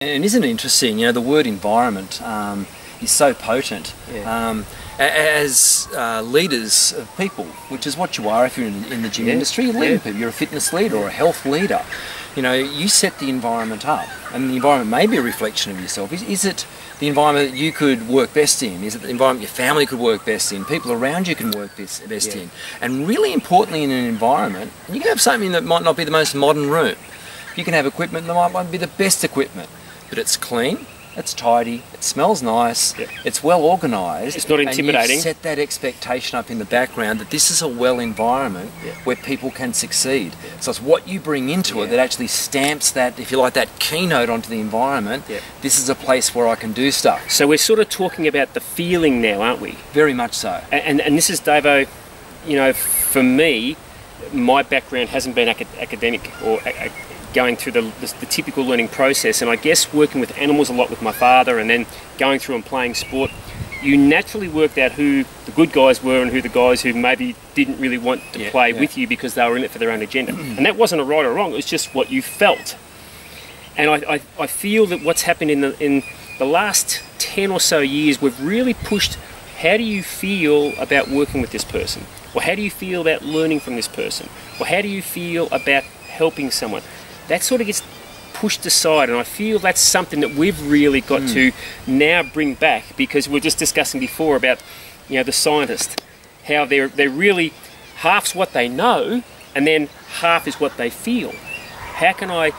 And isn't it interesting, you know, the word environment is so potent. Yeah. As leaders of people, which is what you are if you're in the gym industry, you're leading people. You're a fitness leader or a health leader. You know, you set the environment up, and the environment may be a reflection of yourself. Is it the environment that you could work best in? Is it the environment your family could work best in? People around you can work best in? And really importantly in an environment, you can have something that might not be the most modern room. You can have equipment that might not be the best equipment, but it's clean, it's tidy, it smells nice, it's well organised. It's not intimidating. And you set that expectation up in the background that this is a well environment where people can succeed. So it's what you bring into it that actually stamps that, if you like, that keynote onto the environment. This is a place where I can do stuff. So we're sort of talking about the feeling now, aren't we? Very much so. And this is, Davo, you know, for me, my background hasn't been academic or going through the typical learning process, and I guess working with animals a lot with my father and then going through and playing sport, you naturally worked out who the good guys were and who the guys who maybe didn't really want to play with you because they were in it for their own agenda. And that wasn't a right or wrong, it was just what you felt. And I feel that what's happened in the last 10 or so years, we've really pushed, how do you feel about working with this person? Or how do you feel about learning from this person? Or how do you feel about helping someone? That sort of gets pushed aside, and I feel that's something that we've really got to now bring back, because we were just discussing before about, you know, the scientist, how they're really half's what they know and then half is what they feel. How can I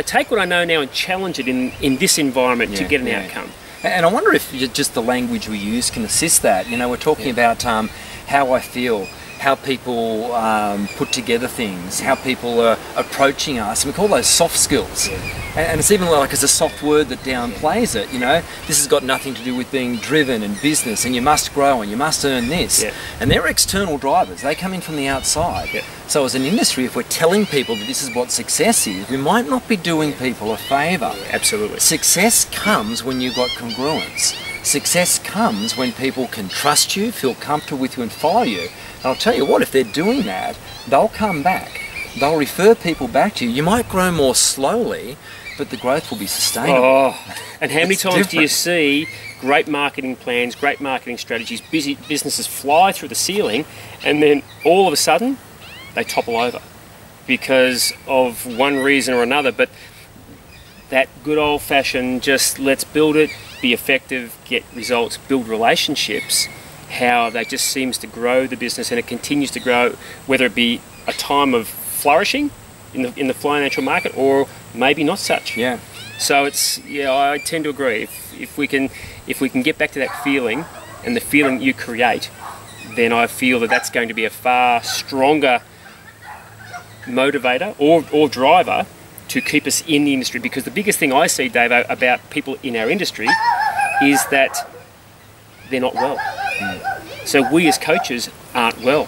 take what I know now and challenge it in this environment to get an outcome? And I wonder if just the language we use can assist that. You know, we're talking about how I feel, how people put together things, how people are approaching us, and we call those soft skills. And it's even like it's a soft word that downplays it, you know. This has got nothing to do with being driven and business, and you must grow and you must earn this. And they're external drivers, they come in from the outside. So as an industry, if we're telling people that this is what success is, we might not be doing people a favour. Absolutely. Success comes when you've got congruence. Success comes when people can trust you, feel comfortable with you and follow you. And I'll tell you what, if they're doing that, they'll come back. They'll refer people back to you. You might grow more slowly, but the growth will be sustainable. Oh, and how many times do you see great marketing plans, great marketing strategies, busy businesses fly through the ceiling, and then all of a sudden they topple over because of one reason or another? But that good old-fashioned just let's build it, be effective, get results, build relationships, how that just seems to grow the business, and it continues to grow, whether it be a time of flourishing in the financial market or maybe not such. So it's, I tend to agree. If we can get back to that feeling and the feeling you create, then I feel that that's going to be a far stronger motivator or driver to keep us in the industry. Because the biggest thing I see, Dave, about people in our industry is that they're not well. So we as coaches aren't well,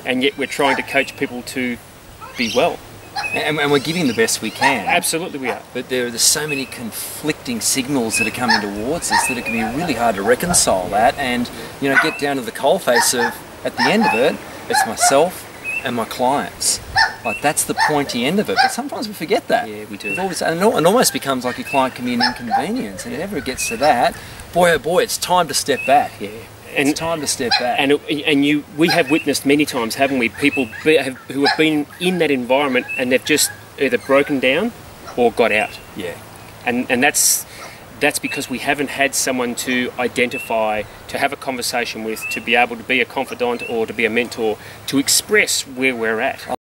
and yet we're trying to coach people to be well. And we're giving the best we can. Absolutely we are. But there's so many conflicting signals that are coming towards us that it can be really hard to reconcile that and, you know, get down to the coalface of, at the end of it, it's myself and my clients. Like, that's the pointy end of it, but sometimes we forget that. Yeah, we do. And it almost becomes like your client can be an inconvenience, and if it ever gets to that, boy oh boy, it's time to step back. It's time to step back. And we have witnessed many times, haven't we, people who have been in that environment and they've just either broken down or got out. And that's because we haven't had someone to identify, to have a conversation with, to be able to be a confidant or to be a mentor, to express where we're at.